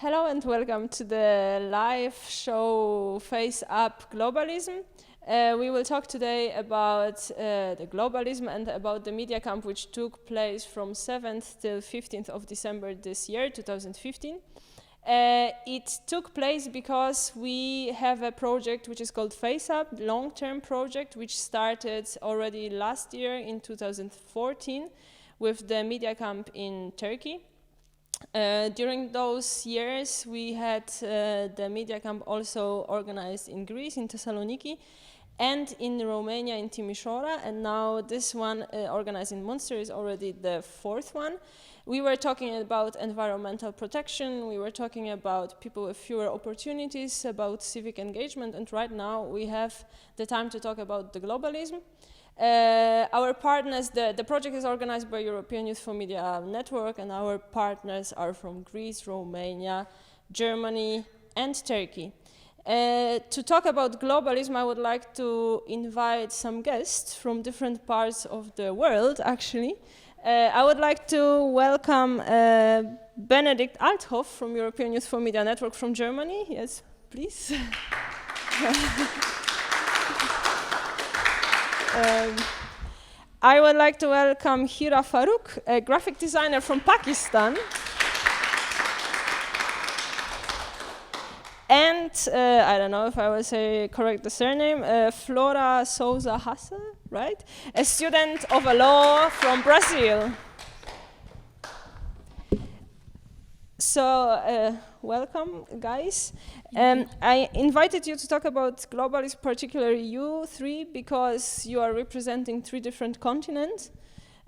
Hello and welcome to the live show Face Up Globalism. We will talk today about the globalism and about the media camp which took place from 7th till 15th of December this year, 2015. It took place because we have a project which is called Face Up, long-term project, which started already last year in 2014 with the media camp in Turkey. During those years, we had the media camp also organized in Greece, in Thessaloniki, and in Romania, in Timișoara, and now this one organized in Munster is already the fourth one. We were talking about environmental protection, we were talking about people with fewer opportunities, about civic engagement, and right now we have the time to talk about the globalism. Our partners, the project is organized by European Youth for Media Network, and our partners are from Greece, Romania, Germany, and Turkey. To talk about globalism, I would like to invite some guests from different parts of the world, actually. I would like to welcome Benedikt Althoff from European Youth for Media Network from Germany. Yes, please. I would like to welcome Hira Farooq, a graphic designer from Pakistan. And, I don't know if I will say correct the surname, Flora Souza Hasse, right? A student of law from Brazil. So, welcome, guys. I invited you to talk about globalism, particularly you three, because you are representing three different continents.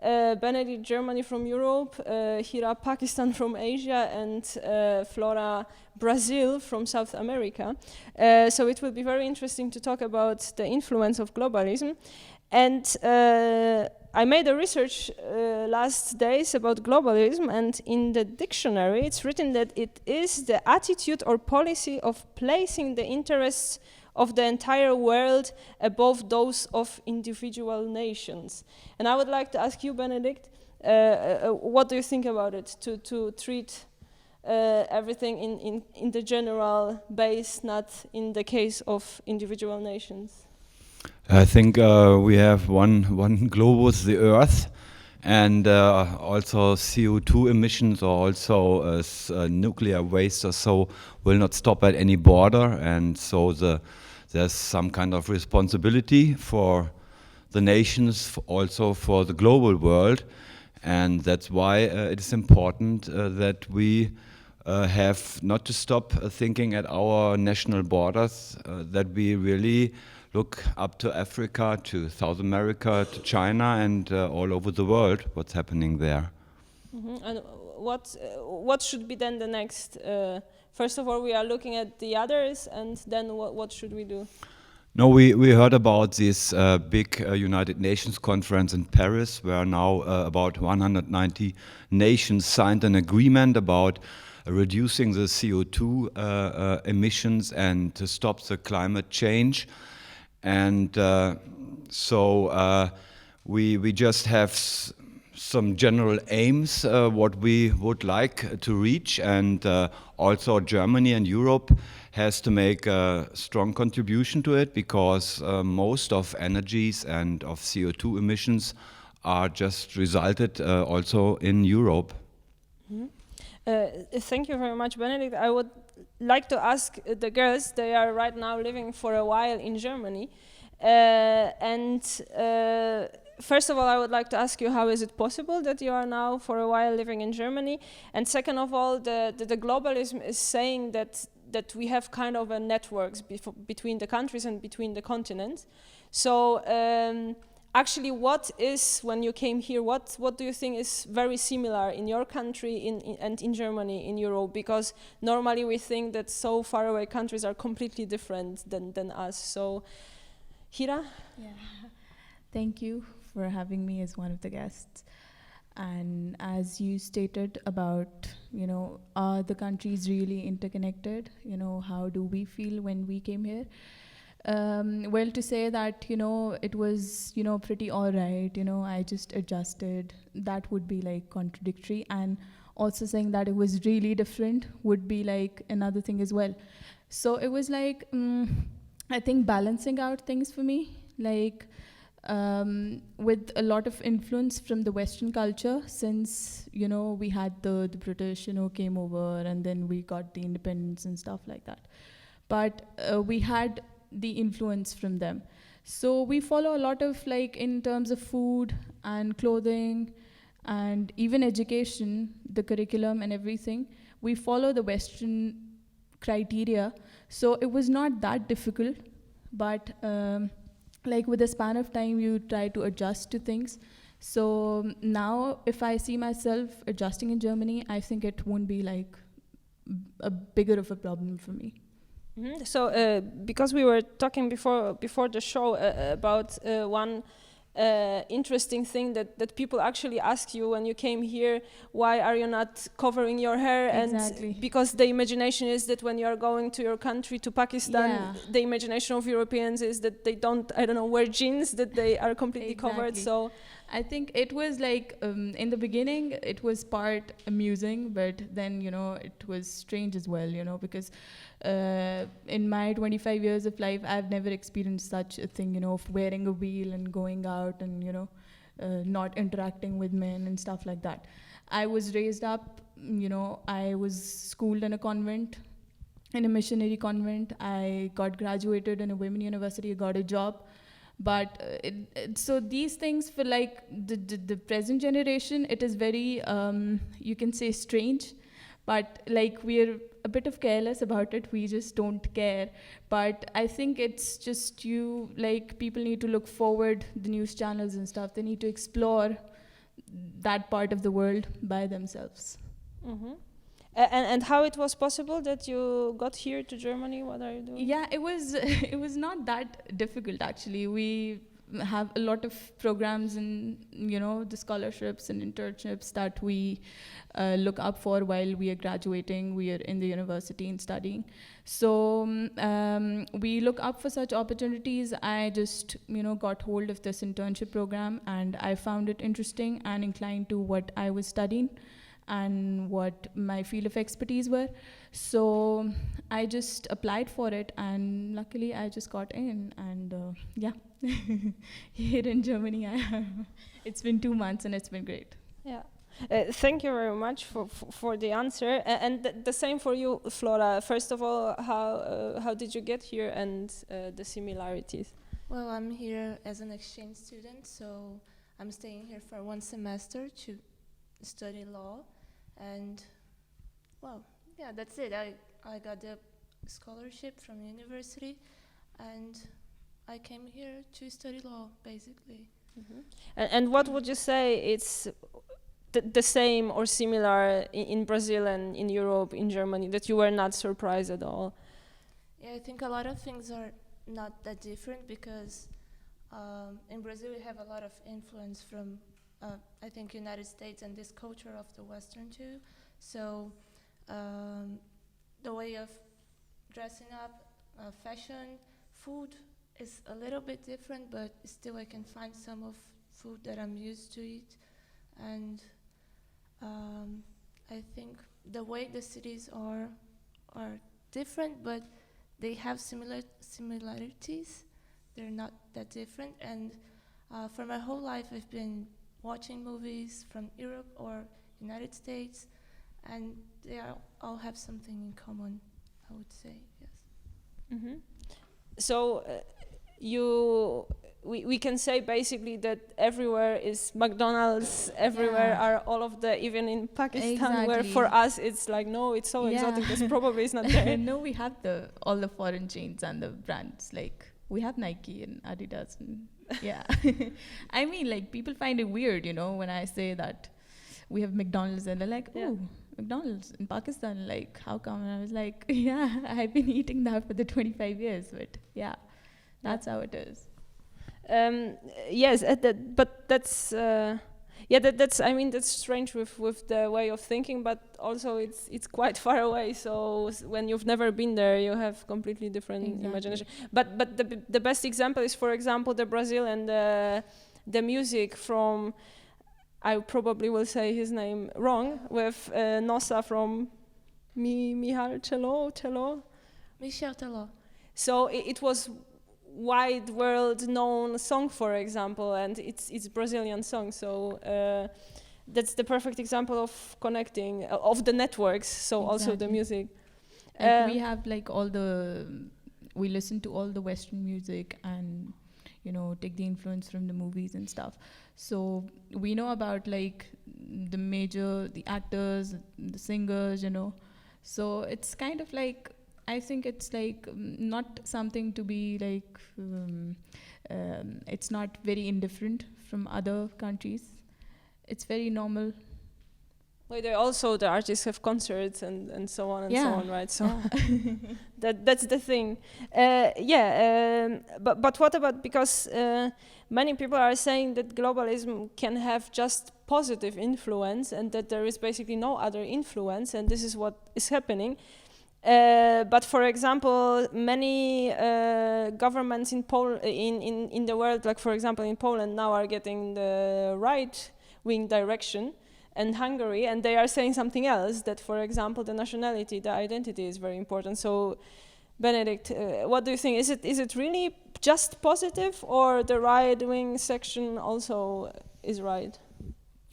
Benedikt, Germany from Europe, Hira, Pakistan from Asia, and Flora, Brazil from South America. So it will be very interesting to talk about the influence of globalism. And I made a research last days about globalism, and in the dictionary it's written that it is the attitude or policy of placing the interests of the entire world above those of individual nations. And I would like to ask you, Benedikt, what do you think about it, to treat everything in the general base, not in the case of individual nations? I think we have one globus, the Earth, and also CO2 emissions or also nuclear waste or so will not stop at any border, and so there's some kind of responsibility for the nations, also for the global world, and that's why it is important that we have not to stop thinking at our national borders, that we really look up to Africa, to South America, to China, and all over the world, what's happening there. Mm-hmm. And what should be then the next? First of all, we are looking at the others, and then what should we do? No, we heard about this big United Nations conference in Paris, where now about 190 nations signed an agreement about reducing the CO2 emissions and to stop the climate change. And so we just have some general aims, what we would like to reach, and also Germany and Europe has to make a strong contribution to it, because most of energies and of CO2 emissions are just resulted also in Europe. Mm-hmm. Thank you very much, Benedikt. I would like to ask the girls, they are right now living for a while in Germany. First of all, I would like to ask you, how is it possible that you are now for a while living in Germany? And second of all, the globalism is saying that we have kind of a networks between the countries and between the continents. So actually, what is, when you came here, what do you think is very similar in your country and in Germany, in Europe? Because normally we think that so far away countries are completely different than us. So, Hira? Yeah. Thank you for having me as one of the guests. And as you stated about, are the countries really interconnected? How do we feel when we came here? Well, to say that, it was, pretty all right, I just adjusted, that would be like contradictory. And also saying that it was really different would be like another thing as well. So it was like, I think balancing out things for me, like with a lot of influence from the Western culture, since, you know, we had the British, you know, came over, and then we got the independence and stuff like that. But we had the influence from them. So we follow a lot of, like, in terms of food and clothing and even education, the curriculum and everything, we follow the Western criteria. So it was not that difficult, but like with a span of time, you try to adjust to things. So now if I see myself adjusting in Germany, I think it won't be like a bigger of a problem for me. Mm-hmm. So because we were talking before the show about one interesting thing that people actually ask you when you came here, why are you not covering your hair? Exactly. And because the imagination is that when you are going to your country, to Pakistan, the imagination of Europeans is that they don't, I don't know, wear jeans, that they are completely covered. So I think it was like, in the beginning, it was part amusing, but then, you know, it was strange as well, you know, because in my 25 years of life, I've never experienced such a thing, you know, of wearing a wheel and going out and, you know, not interacting with men and stuff like that. I was raised up, you know, I was schooled in a convent, in a missionary convent. I got graduated in a women university, I got a job. But so these things for like the present generation, it is very, you can say, strange, but like we're a bit of careless about it. We just don't care. But I think it's just like people need to look forward, the news channels and stuff, they need to explore that part of the world by themselves. Mm-hmm. And how it was possible that you got here to Germany? What are you doing? Yeah, it was not that difficult actually. We have a lot of programs and, you know, the scholarships and internships that we look up for while we are graduating. We are in the university and studying. So we look up for such opportunities. I just, you know, got hold of this internship program, and I found it interesting and inclined to what I was studying and what my field of expertise were. So I just applied for it, and luckily I just got in, and yeah, here in Germany I am. It's been 2 months and it's been great. Yeah. Thank you very much for the answer. And the same for you, Flora. First of all, how did you get here, and the similarities? Well, I'm here as an exchange student, so I'm staying here for 1 semester to study law. And well, yeah, that's it. I got the scholarship from the university, and I came here to study law, basically. Mm-hmm. And what would you say it's the same or similar in Brazil and in Europe, in Germany, that you were not surprised at all? Yeah, I think a lot of things are not that different, because in Brazil we have a lot of influence from I think United States and this culture of the Western too. So the way of dressing up, fashion, food is a little bit different, but still I can find some of food that I'm used to eat. And I think the way the cities are different, but they have similarities. They're not that different. And for my whole life I've been watching movies from Europe or United States, and they all have something in common, I would say, yes. Mm-hmm. So we can say basically that everywhere is McDonald's, everywhere are all of the, even in Pakistan, where for us it's like, no, it's so exotic, this probably is not there. No, we have all the foreign chains and the brands, like we have Nike and Adidas and yeah. I mean, like, people find it weird, you know, when I say that we have McDonald's, and they're like, oh, McDonald's in Pakistan, like, how come? And I was like, yeah, I've been eating that for the 25 years, but yeah, that's how it is. Yes, but that's that's I mean, that's strange with the way of thinking, but also it's quite far away. So when you've never been there, you have completely different imagination. But the best example is, for example, the Brazil and the music from. I probably will say his name wrong, with Nossa from Michal Cello. Michel Teló. So it was wide world known song, for example, and it's Brazilian song. So that's the perfect example of connecting of the networks. So also the Exactly. music. Like we have like we listen to all the Western music and, you know, take the influence from the movies and stuff. So we know about like the actors, the singers, you know. So it's kind of like, I think it's like not something to be like, it's not very indifferent from other countries. It's very normal. Like the artists have concerts and so on and so Yeah. on, right? So Yeah. that's the thing. But what about, because many people are saying that globalism can have just positive influence and that there is basically no other influence, and this is what is happening. But for example, many governments in the world, like for example in Poland now, are getting the right-wing direction, and Hungary, and they are saying something else, that for example the nationality, the identity is very important. So Benedict, what do you think? Is it really just positive, or the right-wing section also is right?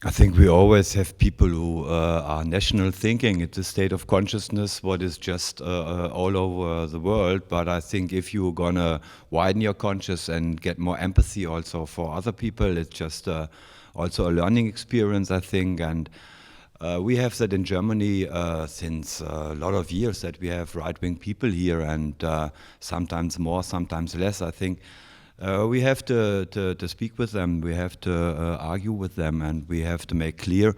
I think we always have people who are national thinking. It's a state of consciousness what is just all over the world. But I think if you're gonna widen your conscious and get more empathy also for other people, it's just also a learning experience, I think. And we have that in Germany since a lot of years, that we have right-wing people here, and sometimes more, sometimes less. I think we have to speak with them, we have to argue with them, and we have to make clear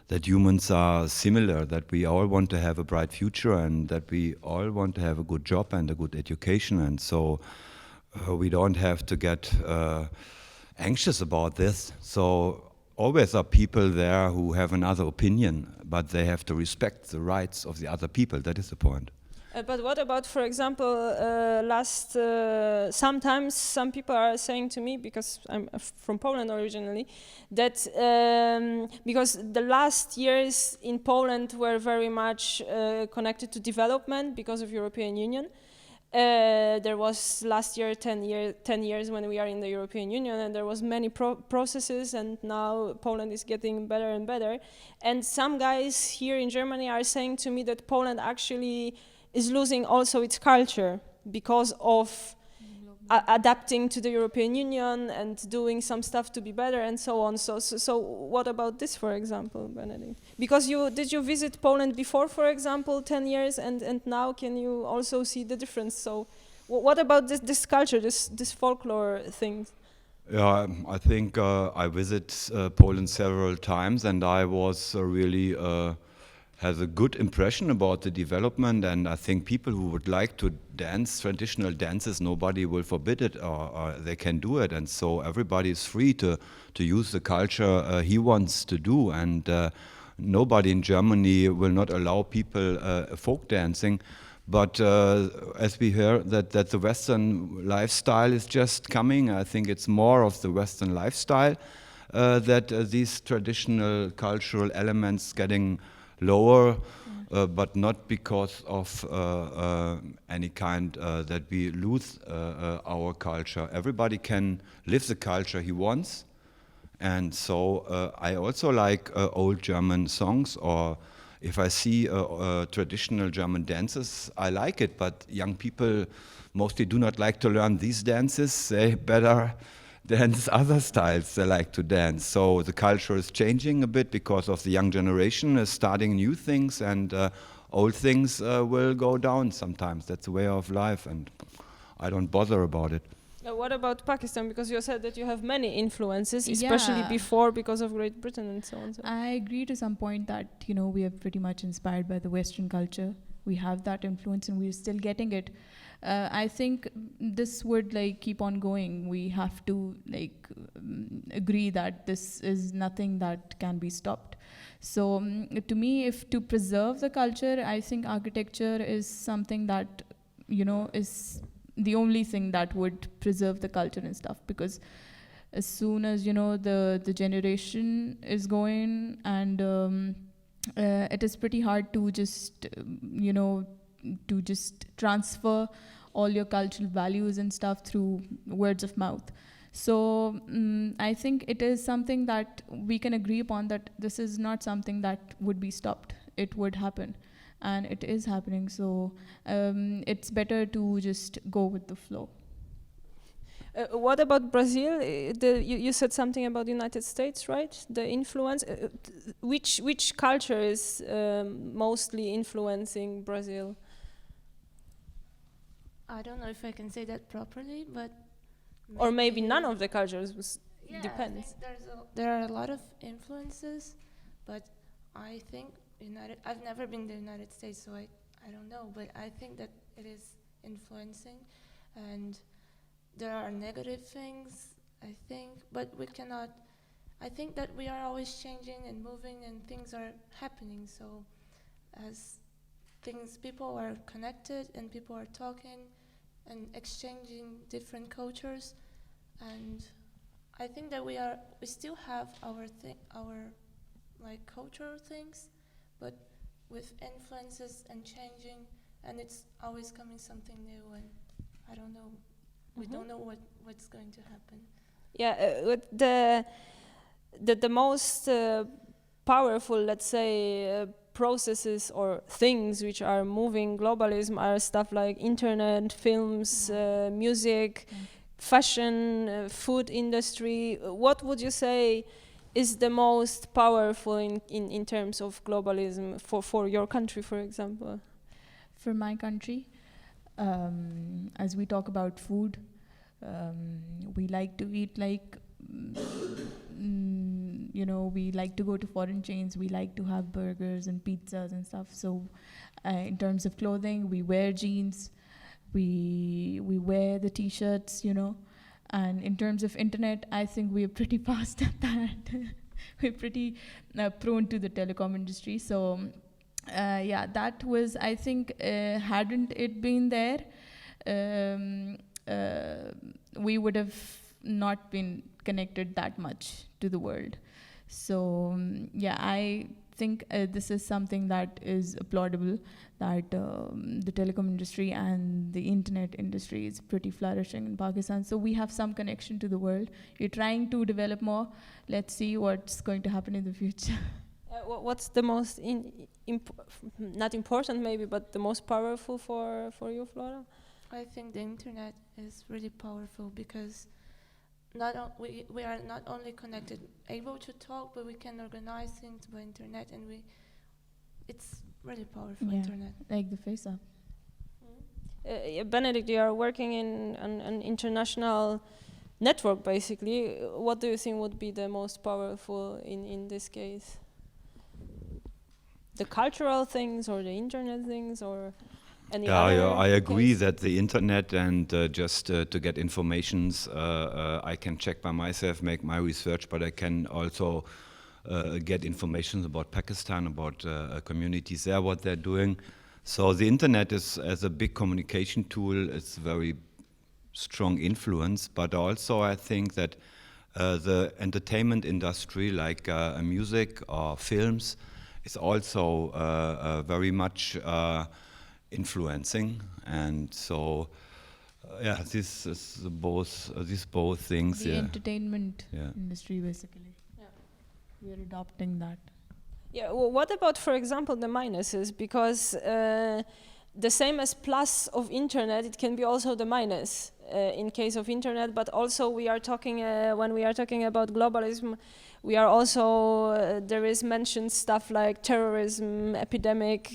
that humans are similar, that we all want to have a bright future, and that we all want to have a good job and a good education. And so we don't have to get anxious about this. So always are people there who have another opinion, but they have to respect the rights of the other people. That is the point. But what about, for example, sometimes some people are saying to me, because I'm from Poland originally, that because the last years in Poland were very much connected to development because of European Union. There was last year 10 years when we are in the European Union, and there was many processes, and now Poland is getting better and better. And some guys here in Germany are saying to me that Poland actually is losing also its culture because of adapting to the European Union and doing some stuff to be better and so on. So what about this, for example, Benedict? Because did you visit Poland before, for example, 10 years, and now can you also see the difference? So what about this culture, this folklore thing? Yeah, I think I visit Poland several times, and I was really has a good impression about the development. And I think people who would like to dance traditional dances, nobody will forbid it, or they can do it. And so everybody is free to use the culture he wants to do. And nobody in Germany will not allow people folk dancing. But as we heard that the Western lifestyle is just coming, I think it's more of the Western lifestyle that these traditional cultural elements getting lower, but not because of any kind that we lose our culture. Everybody can live the culture he wants. And so I also like old German songs, or if I see traditional German dances, I like it. But young people mostly do not like to learn these dances. They better dance other styles they like to dance. So the culture is changing a bit because of the young generation is starting new things, and old things will go down sometimes. That's the way of life, and I don't bother about it. What about Pakistan? Because you said that you have many influences, especially before because of Great Britain and so on. So. I agree to some point that, you know, we are pretty much inspired by the Western culture. We have that influence and we're still getting it. I think this would like keep on going. We have to like agree that this is nothing that can be stopped. So to me, if to preserve the culture, I think architecture is something that, you know, is the only thing that would preserve the culture and stuff, because as soon as the generation is going, and it is pretty hard to just transfer all your cultural values and stuff through words of mouth. So I think it is something that we can agree upon, that this is not something that would be stopped. It would happen, and it is happening. So it's better to just go with the flow. What about Brazil? You said something about the United States, right? The influence. Which culture is mostly influencing Brazil? I don't know if I can say that properly, but Or maybe none of the cultures. Depends. I think there are a lot of influences, but I think I've never been to the United States, so I don't know, but I think that it is influencing, and there are negative things, I think, but we cannot. I think that we are always changing and moving, and things are happening. So, as people are connected, and people are talking and exchanging different cultures, and I think that we still have our like cultural things, but with influences and changing, and it's always coming something new, and I don't know. We don't know what's going to happen. Yeah, the most powerful, let's say, processes or things which are moving globalism are stuff like internet, films, music, fashion, food industry. What would you say is the most powerful in terms of globalism for your country, for example? For my country, as we talk about food, we like to eat like, we like to go to foreign chains, we like to have burgers and pizzas and stuff. So in terms of clothing, we wear jeans, we wear the t-shirts, and in terms of internet, I think we're pretty fast at that. We're pretty prone to the telecom industry. So that was, I think, hadn't it been there, we would have not been connected that much to the world. So I think this is something that is applaudable, that the telecom industry and the internet industry is pretty flourishing in Pakistan. So we have some connection to the world. We're trying to develop more. Let's see what's going to happen in the future. What's the most not important maybe, but the most powerful for you, Flora? I think the internet is really powerful because we are not only connected, able to talk, but we can organize things by internet, and it's really powerful. Internet, like the FaceApp. Benedict, you are working in an international network, basically. What do you think would be the most powerful in this case? The cultural things, or the internet things, or any other I agree case? that the internet and just to get informations, I can check by myself, make my research, but I can also get information about Pakistan, about communities there, what they're doing. So the internet is, as a big communication tool, it's very strong influence, but also I think that the entertainment industry, like music or films, is also very much influencing, and so this is these both things. The entertainment industry, basically. Yeah. We are adopting that. Yeah. Well, what about, for example, the minuses? Because the same as plus of internet, it can be also the minus in case of internet. But also, we are talking when we are talking about globalism, we are also there is mentioned stuff like terrorism, epidemic,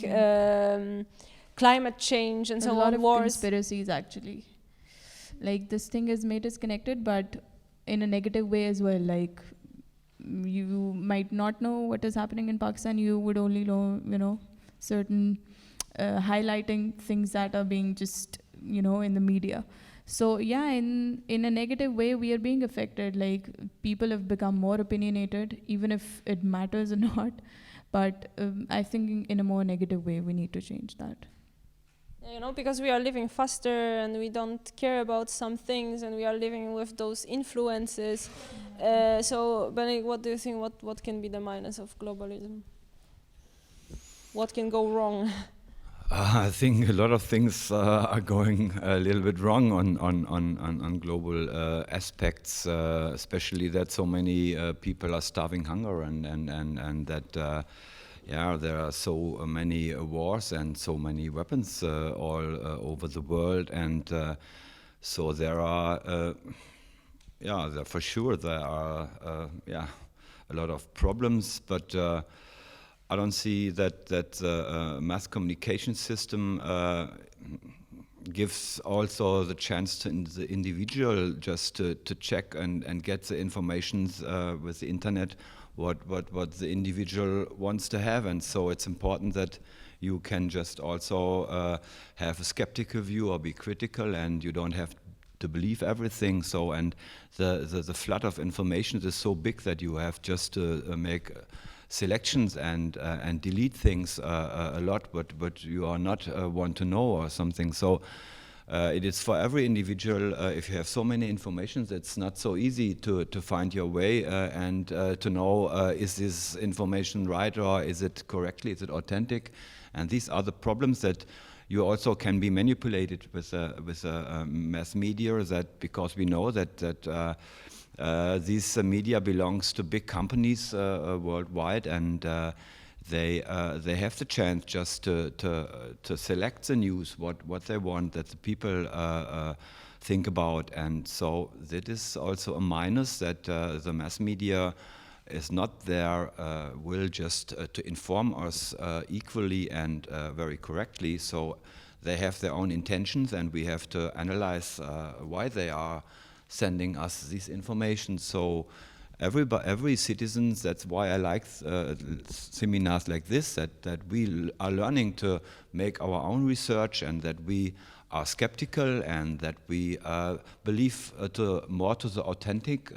climate change, and so on. A lot of wars. conspiracies, actually. Like, this thing has made us connected, but in a negative way as well. Like, you might not know what is happening in Pakistan. You would only know, certain highlighting things that are being just, in the media. So in a negative way, we are being affected. Like, people have become more opinionated, even if it matters or not. But I think in a more negative way, we need to change that. You know, because we are living faster and we don't care about some things, and we are living with those influences. So, Benedict, what do you think? What can be the minus of globalism? What can go wrong? I think a lot of things are going a little bit wrong on global aspects, especially that so many people are starving hunger, and that yeah, there are so many wars and so many weapons all over the world, and so there are yeah, for sure there are yeah, a lot of problems, but I don't see that mass communication system gives also the chance to the individual just to check and get the information with the internet what the individual wants to have, and so it's important that you can just also have a skeptical view or be critical, and you don't have to believe everything. So, and the flood of information is so big that you have just to make selections and delete things a lot, but you are not want to know or something. So it is for every individual, if you have so many informations, it's not so easy to find your way and to know is this information right, or is it correctly, is it authentic? And these are the problems that you also can be manipulated with mass media, that because we know that these media belongs to big companies worldwide, and they have the chance just to select the news what they want that the people think about, and so that is also a minus, that the mass media is not there will just to inform us equally and very correctly. So they have their own intentions, and we have to analyze why they are sending us this information. So every citizen, that's why I like seminars like this, that we are learning to make our own research, and that we are skeptical, and that we believe more to the authentic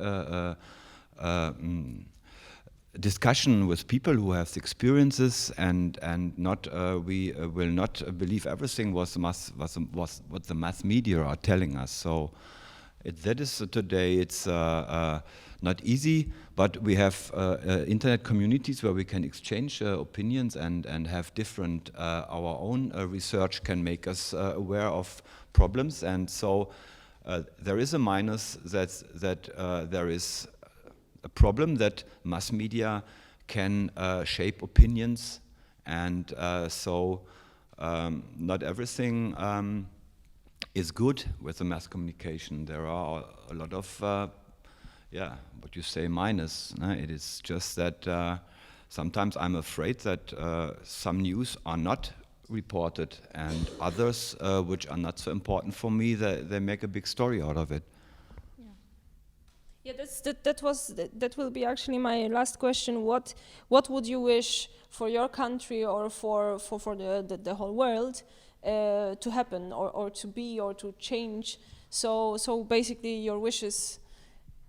discussion with people who have experiences, and not we will not believe everything what the mass media are telling us. So that is today, it's not easy, but we have internet communities where we can exchange opinions and have different, our own research can make us aware of problems, and so there is a minus, that there is a problem that mass media can shape opinions, and so not everything is good with the mass communication. There are a lot of, yeah, what you say, minus. It is just that sometimes I'm afraid that some news are not reported, and others which are not so important for me, they make a big story out of it. Yeah, that will be actually my last question. What would you wish for your country, or for the whole world to happen, or to be, or to change? So basically your wishes,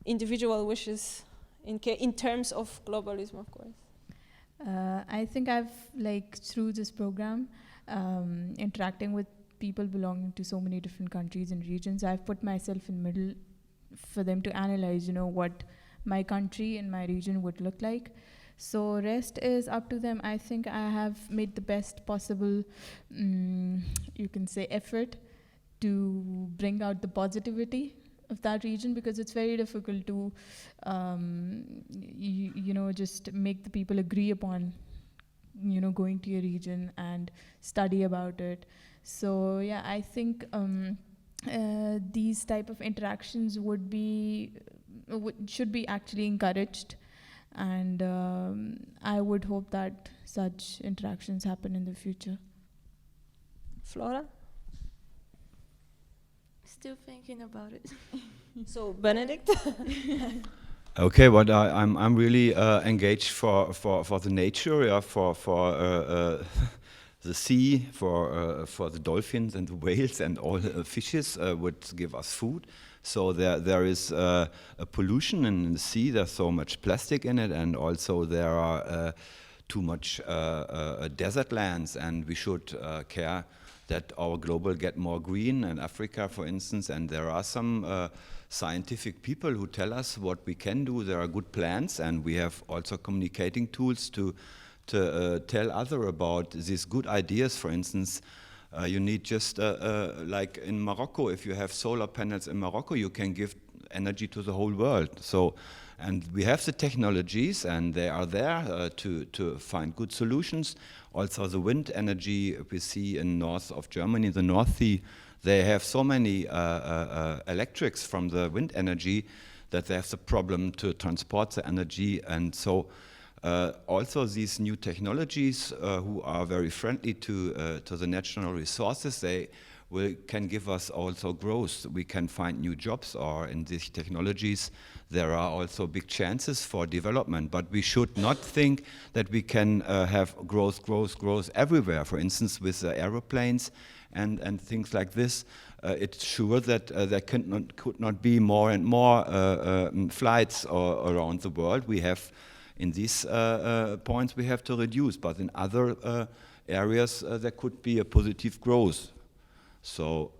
individual wishes, in terms of globalism, of course. I think I've, through this program, interacting with people belonging to so many different countries and regions, I've put myself in the middle for them to analyze, what my country and my region would look like. So rest is up to them. I think I have made the best possible, you can say, effort to bring out the positivity of that region, because it's very difficult to, just make the people agree upon, going to your region and study about it. So yeah, I think these type of interactions should be actually encouraged, and I would hope that such interactions happen in the future. Flora? Still thinking about it. So Benedict? Okay, but I'm really engaged for the nature, yeah, for the sea, for the dolphins and the whales and all the fishes would give us food. So there is a pollution in the sea. There's so much plastic in it, and also there are too much desert lands, and we should care that our global get more green, and Africa, for instance, and there are some scientific people who tell us what we can do. There are good plans, and we have also communicating tools to tell other about these good ideas. For instance, you need just, like in Morocco, if you have solar panels in Morocco, you can give energy to the whole world. So, and we have the technologies, and they are there to find good solutions. Also, the wind energy we see in north of Germany, the North Sea, they have so many electrics from the wind energy that they have the problem to transport the energy. And so also these new technologies who are very friendly to the natural resources, they can give us also growth. We can find new jobs, or in these technologies there are also big chances for development. But we should not think that we can have growth everywhere. For instance, with aeroplanes and things like this, it's sure that there could not be more and more flights around the world. We have, in these points, we have to reduce, but in other areas there could be a positive growth. So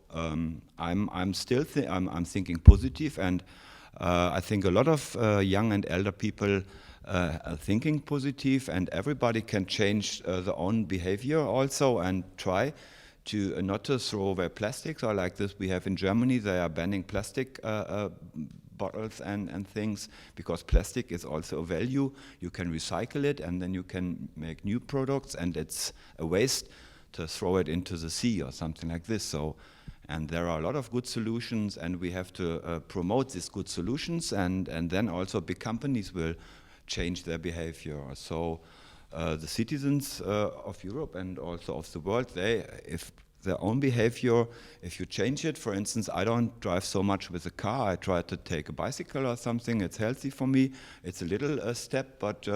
I'm still thinking positive, and I think a lot of young and elder people are thinking positive, and everybody can change their own behavior also and try to not to throw away plastics, or like this we have in Germany. They are banning plastic bottles and things, because plastic is also a value. You can recycle it, and then you can make new products, and it's a waste to throw it into the sea or something like this. So, and there are a lot of good solutions, and we have to promote these good solutions, and then also big companies will change their behavior. So the citizens of Europe and also of the world, if their own behavior, if you change it, for instance, I don't drive so much with a car, I try to take a bicycle or something. It's healthy for me. It's a little step, but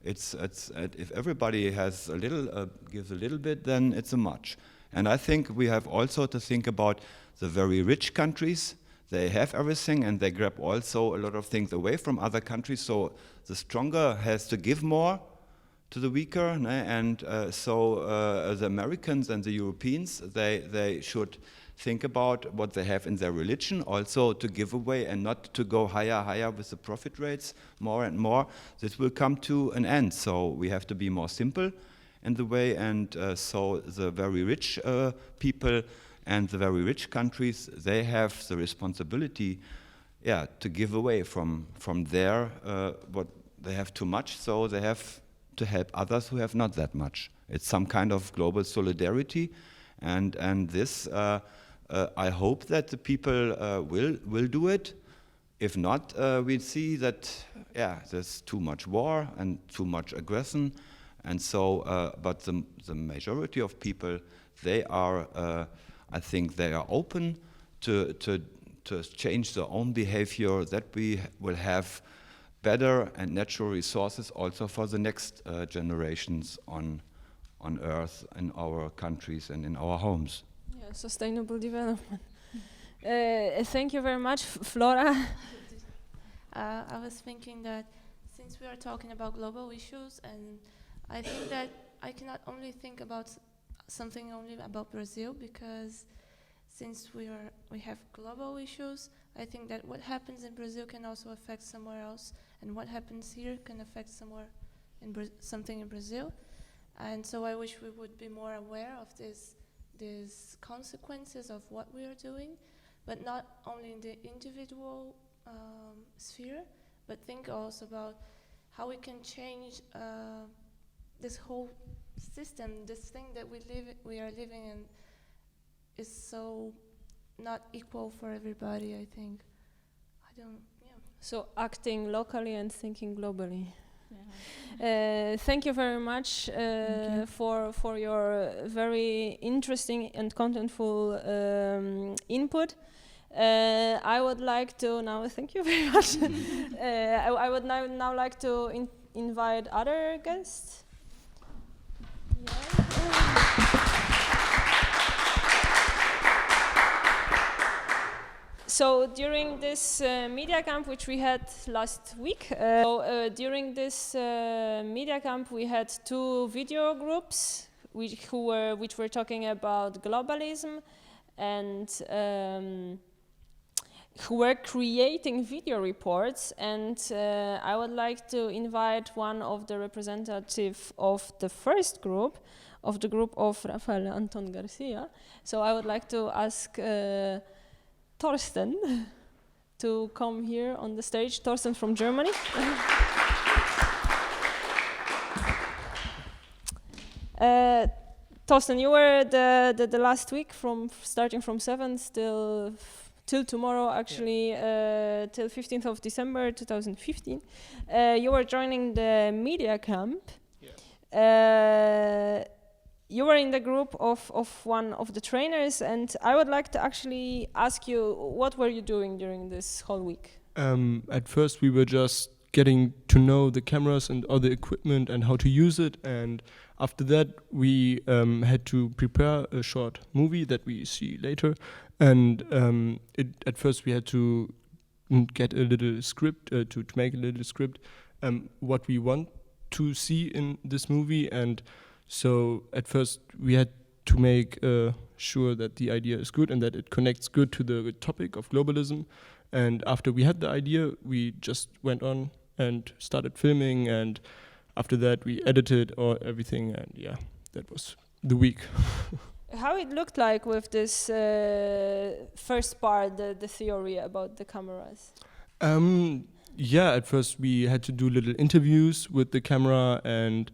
if everybody has a little, gives a little bit, then it's a much. And I think we have also to think about the very rich countries. They have everything, and they grab also a lot of things away from other countries. So the stronger has to give more to the weaker, and so the Americans and the Europeans, they should think about what they have in their religion, also to give away and not to go higher with the profit rates more and more. This will come to an end. So we have to be more simple in the way, and so the very rich people and the very rich countries, they have the responsibility, to give away from their what they have too much. So they have to help others who have not that much. It's some kind of global solidarity, and this. I hope that the people will do it. If not, we'll see that there's too much war and too much aggression, and so. But the majority of people, they are, I think, they are open to change their own behavior. That we will have better and natural resources also for the next generations on Earth, in our countries and in our homes. Sustainable development. Thank you very much, Flora. I was thinking that since we are talking about global issues, and I think that I cannot only think about something only about Brazil, because since we have global issues, I think that what happens in Brazil can also affect somewhere else, and what happens here can affect somewhere in something in Brazil. And so I wish we would be more aware of these consequences of what we are doing, but not only in the individual sphere, but think also about how we can change this whole system, this thing that we are living in is so not equal for everybody, I think. So acting locally and thinking globally. Thank you very much for your very interesting and contentful input. I would like to now thank you very much. I would now like to invite other guests. So during this media camp, which we had last week, during this media camp we had 2 video groups which were talking about globalism, and who were creating video reports. And I would like to invite one of the representatives of the first group, of the group of Rafael Anton Garcia. So I would like to ask Thorsten to come here on the stage. Thorsten from Germany. Thorsten, you were the last week starting from 7th till tomorrow, actually, till 15th of December 2015. You were joining the media camp. You were in the group of one of the trainers, and I would like to actually ask you, what were you doing during this whole week? At first we were just getting to know the cameras and all the equipment and how to use it, and after that we had to prepare a short movie that we see later, and at first we had to get a little script, to make a little script, what we want to see in this movie. And so at first we had to make sure that the idea is good and that it connects good to the topic of globalism. And after we had the idea, we just went on and started filming, and after that we edited everything, and yeah, that was the week. How it looked like with this first part, the theory about the cameras? Yeah, at first we had to do little interviews with the camera, and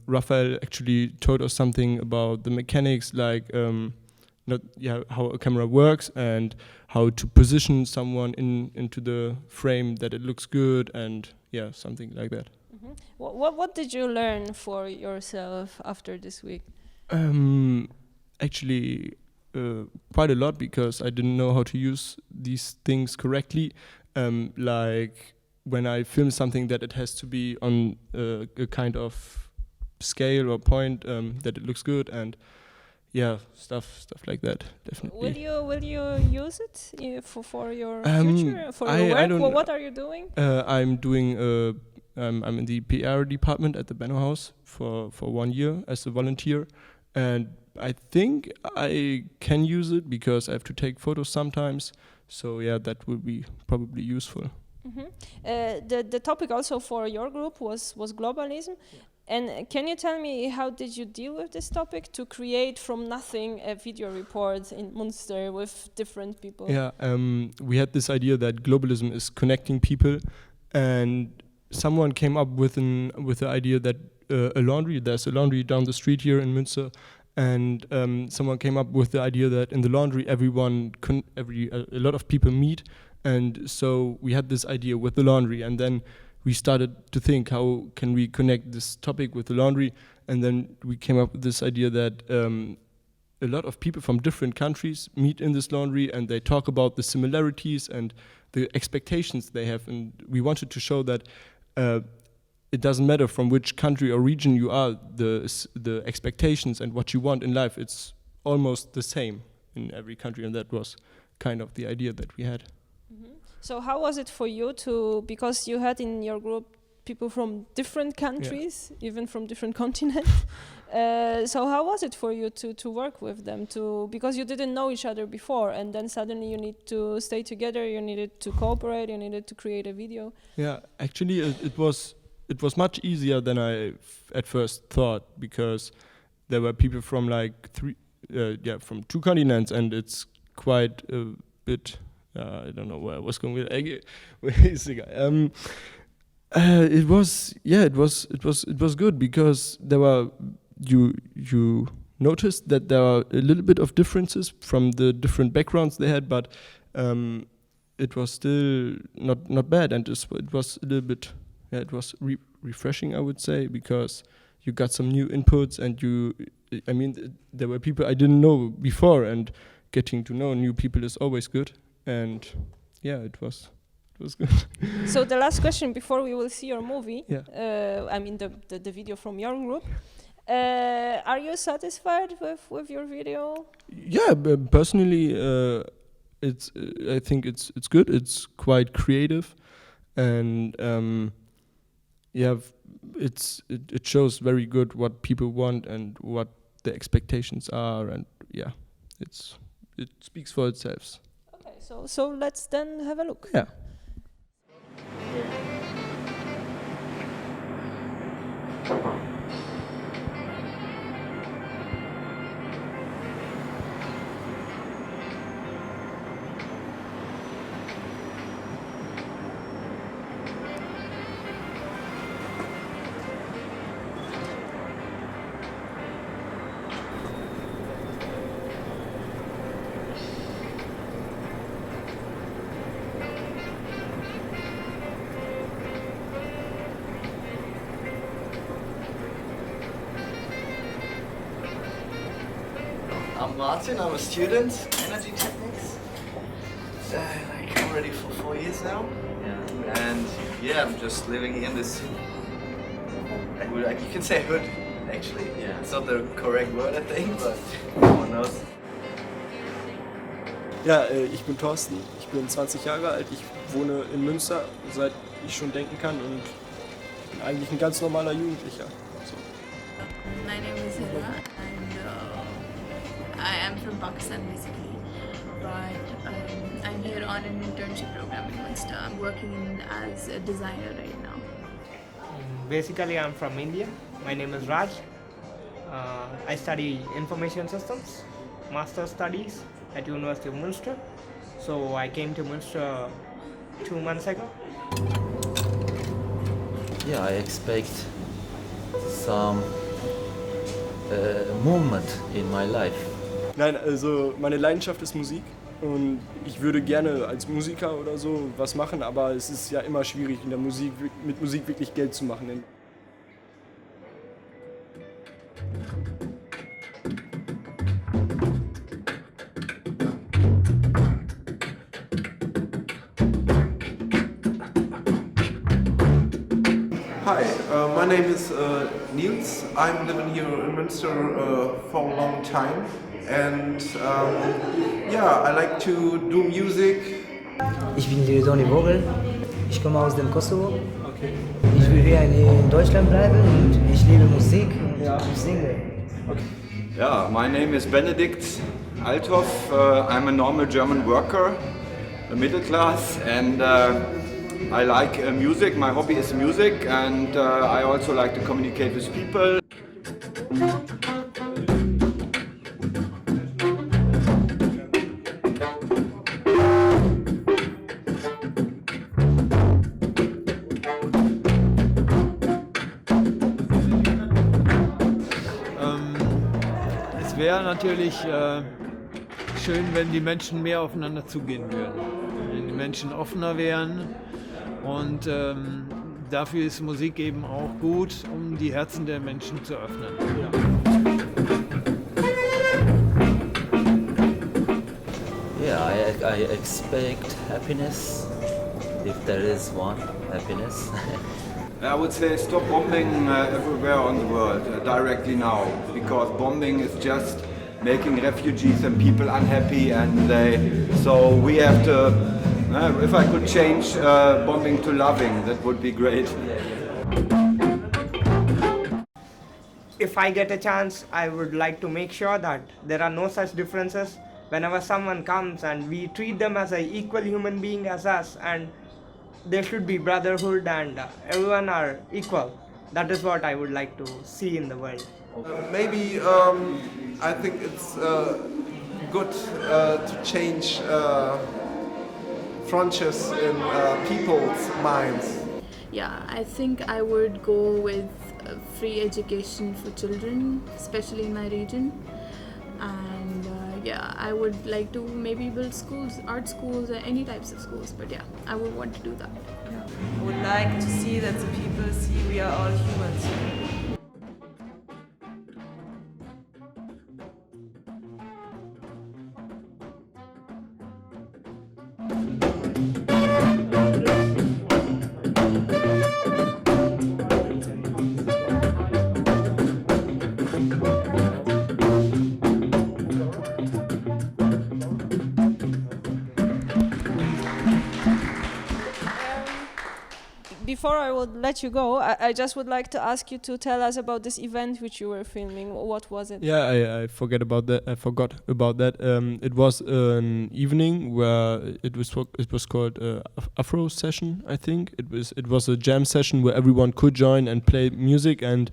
Raphael actually told us something about the mechanics, like how a camera works and how to position someone into the frame that it looks good, and yeah, something like that. Mm-hmm. What did you learn for yourself after this week? Actually, quite a lot, because I didn't know how to use these things correctly. Like when I film something, that it has to be on a kind of scale or point, that it looks good, and yeah, stuff like that, definitely. Will you use it for your future, for your work? I don't. What are you doing? I'm doing. I'm in the PR department at the Benno House for 1 year as a volunteer, and I think I can use it because I have to take photos sometimes. So yeah, that will be probably useful. Mm-hmm. The topic also for your group was globalism. Yeah. And can you tell me, how did you deal with this topic to create from nothing a video report in Munster with different people? Yeah, we had this idea that globalism is connecting people, and someone came up with the idea that there's a laundry down the street here in Münster, and someone came up with the idea that in the laundry a lot of people meet, and so we had this idea with the laundry, and then we started to think, how can we connect this topic with the laundry, and then we came up with this idea that a lot of people from different countries meet in this laundry, and they talk about the similarities and the expectations they have, and we wanted to show that it doesn't matter from which country or region you are, the expectations and what you want in life, it's almost the same in every country, and that was kind of the idea that we had. Mm-hmm. So how was it for you because you had in your group people from different countries, even from different continents, so how was it for you to work with them, because you didn't know each other before, and then suddenly you need to stay together, you needed to cooperate, you needed to create a video? Yeah, actually it was much easier than I at first thought, because there were people from from 2 continents, and it's quite a bit. I don't know where I was going with it. It was good, because there were you noticed that there are a little bit of differences from the different backgrounds they had, but it was still not bad, and it was a little bit. Yeah, it was refreshing, I would say, because you got some new inputs, and there were people I didn't know before, and getting to know new people is always good, and yeah, it was good. So the last question before we will see your movie, yeah. The video from your group, are you satisfied with your video? Yeah, personally, I think it's good. It's quite creative, and it shows very good what people want and what the expectations are, and it speaks for itself. Okay, so let's then have a look. Yeah. I'm Martin, I'm a student, energy techniques. Like already for 4 years now. Yeah. And yeah, I'm just living in this, like you can say hood, actually. Yeah. It's not the correct word, I think, but no one knows. Ja, ich bin Thorsten, ich bin 20 Jahre alt, ich wohne in Münster, seit ich schon denken kann, und bin eigentlich ein ganz normaler Jugendlicher. So. My name is Hira, and I am from Pakistan basically, but I'm here on an internship program in Munster. I'm working as a designer right now. Basically, I'm from India. My name is Raj. I study information systems, master's studies at University of Munster. So I came to Munster 2 months ago. Yeah, I expect some movement in my life. Nein, also meine Leidenschaft ist Musik, und ich würde gerne als Musiker oder so was machen, aber es ist ja immer schwierig, in der Musik, mit Musik wirklich Geld zu machen. Hi, my name is Niels. I'm living here in Münster for a long time, and yeah, I like to do music. Ich bin Liridoni Vogel, ich komme aus dem Kosovo. Okay. Ich will hier in Deutschland bleiben und ich liebe Musik und ich singe. Okay. Yeah, my name is Benedikt Althoff. I'm a normal German worker, a middle class, and I like music. My hobby is music, and I also like to communicate with people. Es wäre natürlich schön, wenn die Menschen mehr aufeinander zugehen würden, wenn die Menschen offener wären, und dafür ist Musik eben auch gut, um die Herzen der Menschen zu öffnen. Yeah, I expect happiness, if there is one, happiness. I would say stop bombing everywhere on the world directly now, because bombing is just making refugees and people unhappy, and so we have to, if I could change bombing to loving, that would be great. If I get a chance, I would like to make sure that there are no such differences whenever someone comes, and we treat them as an equal human being as us, and there should be brotherhood, and everyone are equal. That is what I would like to see in the world. Maybe I think it's good to change frontiers in people's minds. Yeah, I think I would go with free education for children, especially in my region. And yeah, I would like to maybe build schools, art schools, or any types of schools. But yeah, I would want to do that. I would like to see that the people see we are all humans. before I would let you go, I just would like to ask you to tell us about this event which you were filming. What was it? Yeah, I forgot about that. It was an evening where it was called Afro session. I think it was a jam session where everyone could join and play music, and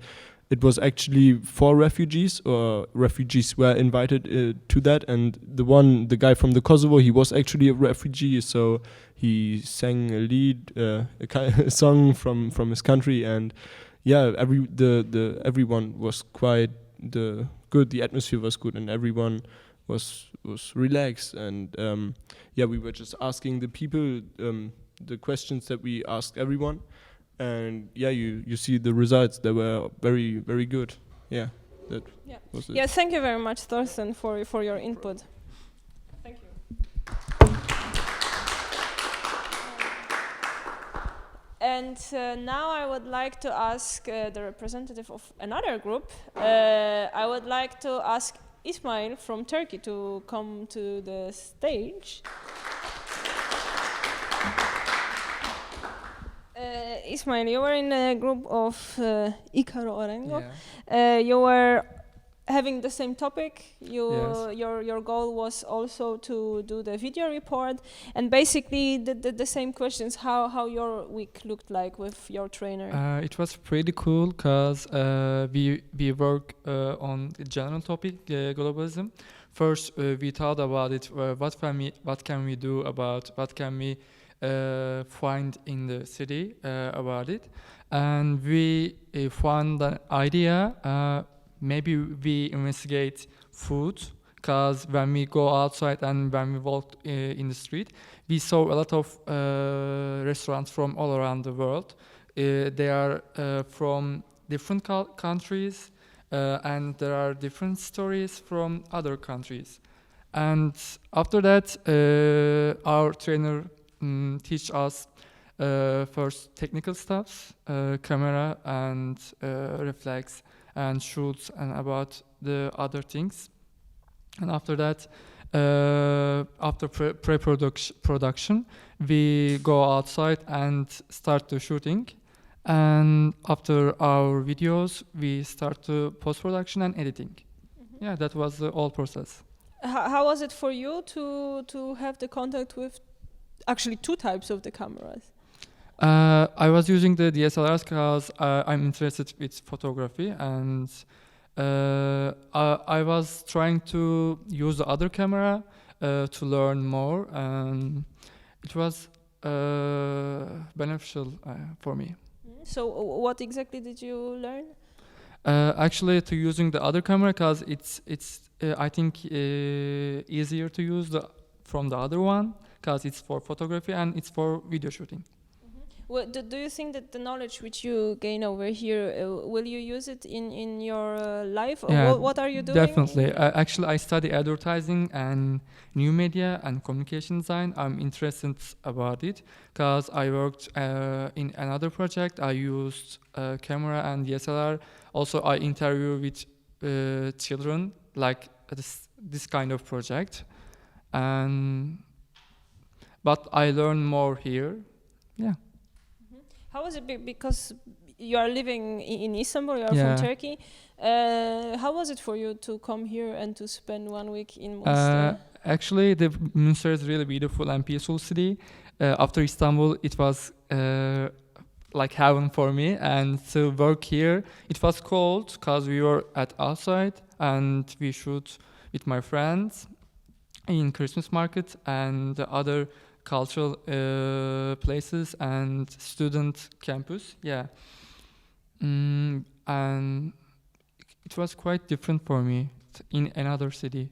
it was actually for refugees, or refugees were invited to that. And the guy from the Kosovo, he was actually a refugee, so he sang a song from his country, and yeah, everyone was quite good. The atmosphere was good, and everyone was relaxed. And yeah, we were just asking the people the questions that we asked everyone. And yeah, you see the results. They were very, very good. Yeah, that was it. Yeah, thank you very much, Thorsten, for your input. Thank you. And now I would like to ask the representative of another group. I would like to ask Ismail from Turkey to come to the stage. Ismail, you were in a group of Icaro Orengo. Yeah. You were having the same topic. Yes. Your goal was also to do the video report, and basically the same questions. How your week looked like with your trainer? It was pretty cool because we work on the general topic, globalism. First, we thought about it. What can we do about? What can we find in the city about it? And we found an idea. Maybe we investigate food, because when we go outside and when we walk in the street, we saw a lot of restaurants from all around the world. They are from different countries, and there are different stories from other countries. And after that, our trainer teach us first technical stuff, camera and reflex and shoots, and about the other things. And after that, after pre-production, we go outside and start the shooting. And after our videos, we start the post-production and editing. Mm-hmm. Yeah, that was the whole process. How was it for you to have the contact with actually two types of the cameras? I was using the DSLRs because I'm interested with photography, and I was trying to use the other camera to learn more, and it was beneficial for me. So what exactly did you learn? Actually, to using the other camera, because it's I think easier to use from the other one, because it's for photography and it's for video shooting. Well, do you think that the knowledge which you gain over here, will you use it in your life? Yeah, or what are you doing? Definitely. Actually, I study advertising and new media and communication design. I'm interested about it because I worked in another project. I used camera and DSLR. Also, I interview with children, like this kind of project. But I learn more here. Yeah. How was it? Because you are living in Istanbul, you are Yeah. from Turkey. How was it for you to come here and to spend 1 week in Münster? Actually, the Münster is really beautiful and peaceful city. After Istanbul, it was like heaven for me. And to work here, it was cold because we were at outside and we shoot with my friends in Christmas market and the other cultural places and student campus. Yeah. And it was quite different for me in another city.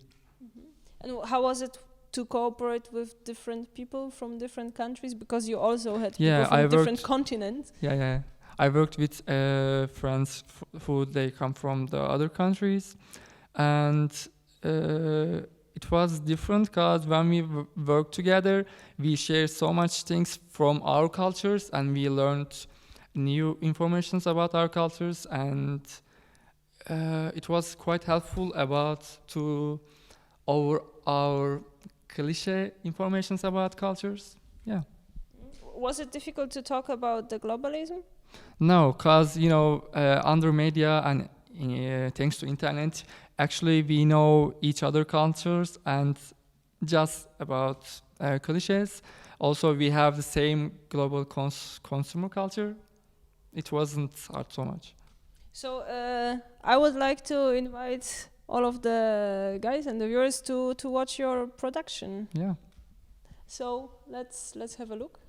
And how was it to cooperate with different people from different countries? Because you also had people from different continents. Yeah. I worked with friends who they come from the other countries, and it was different because when we work together, we share so much things from our cultures, and we learned new informations about our cultures, and it was quite helpful about to our cliche informations about cultures. Yeah. was it difficult to talk about the globalism? No, because under media and thanks to internet, actually we know each other cultures and just about cliches. Also, we have the same global consumer culture. It wasn't hard so much. So I would like to invite all of the guys and the viewers to watch your production. Yeah. So let's have a look.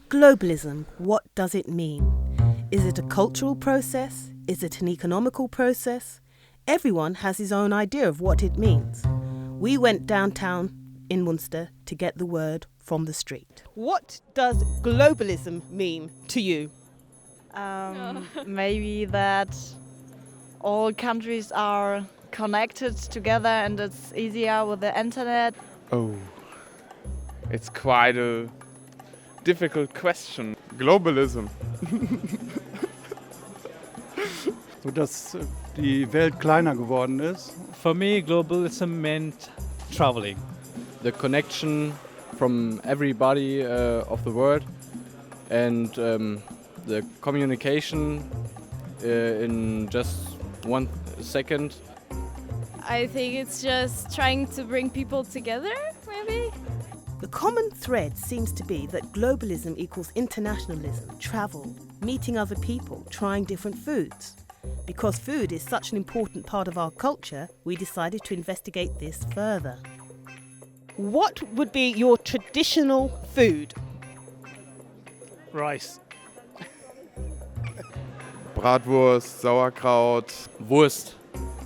Globalism, what does it mean? Is it a cultural process? Is it an economical process? Everyone has his own idea of what it means. We went downtown in Munster to get the word from the street. What does globalism mean to you? Maybe that all countries are connected together and it's easier with the internet. Oh, it's quite a difficult question. Globalism. So dass die Welt kleiner geworden ist. For me, globalism meant traveling. The connection from everybody of the world and the communication in just 1 second. I think it's just trying to bring people together, maybe? The common thread seems to be that globalism equals internationalism, travel, meeting other people, trying different foods. Because food is such an important part of our culture, we decided to investigate this further. What would be your traditional food? Rice. Bratwurst, Sauerkraut. Wurst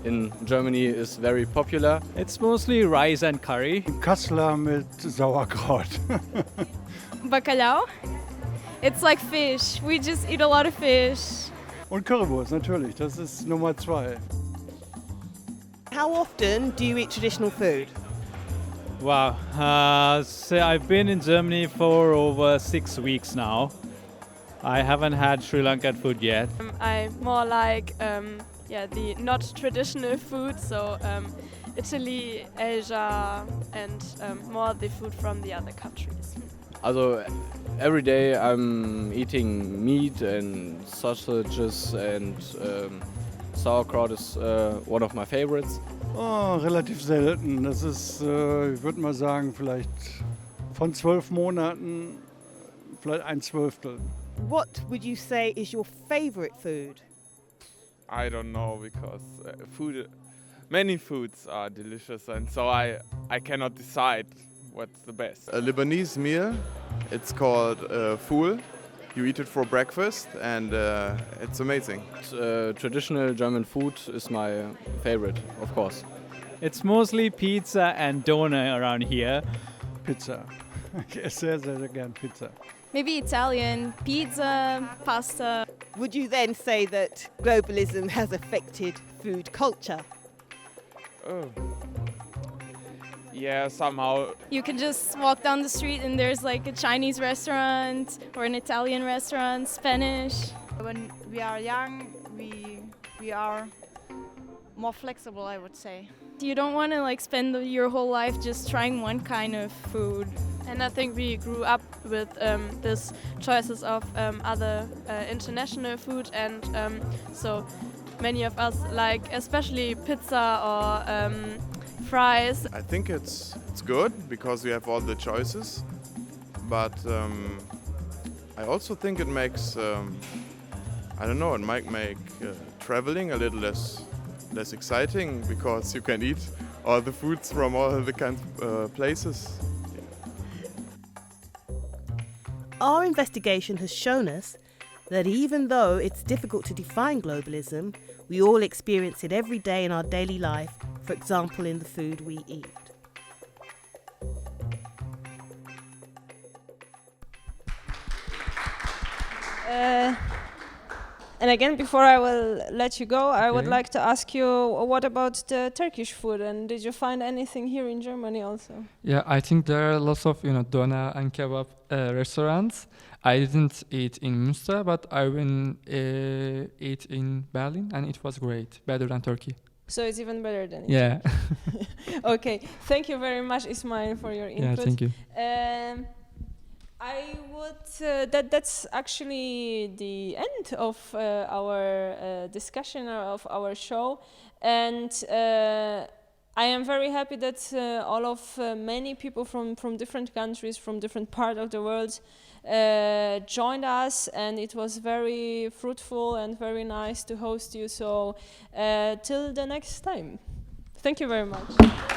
in Germany is very popular. It's mostly rice and curry. Kassler mit Sauerkraut. Bacalhau. It's like fish. We just eat a lot of fish. Und Currywurst, natürlich. Das ist Nummer 2. How often do you eat traditional food? Wow. So I've been in Germany for over 6 weeks now. I haven't had Sri Lankan food yet. I more like the not traditional food, so Italy, Asia, and more the food from the other countries. Also every day I'm eating meat and sausages and sauerkraut is one of my favorites. Oh, relativ selten. Das ist, ich würde mal sagen, vielleicht von 12 Monaten, vielleicht 1/12. What would you say is your favourite food? I don't know because many foods are delicious and so I cannot decide what's the best. A Lebanese meal, it's called fool. You eat it for breakfast and it's amazing. Traditional German food is my favorite, of course. It's mostly pizza and doner around here. Pizza. Ich esse sehr, sehr gern Pizza. Maybe Italian, pizza, pasta. Would you then say that globalism has affected food culture? Oh. Yeah, somehow. You can just walk down the street and there's like a Chinese restaurant or an Italian restaurant, Spanish. When we are young, we are more flexible, I would say. You don't want to like spend your whole life just trying one kind of food. And I think we grew up with this choices of other international food, and so many of us like especially pizza or fries. I think it's good because we have all the choices, but I also think it makes I don't know, it might make traveling a little less exciting because you can eat all the foods from all the kinds of places. Our investigation has shown us that even though it's difficult to define globalism, we all experience it every day in our daily life, for example in the food we eat. And again, before I will let you go, I would like to ask you, what about the Turkish food? And did you find anything here in Germany also? Yeah, I think there are lots of doner and kebab restaurants. I didn't eat in Münster, but I went eat in Berlin, and it was great, better than Turkey. So it's even better than Yeah. Okay, thank you very much, Ismail, for your input. Yeah, thank you. I would. That's actually the end of our discussion of our show, and I am very happy that all of many people from different countries, from different parts of the world, joined us, and it was very fruitful and very nice to host you. So till the next time, thank you very much.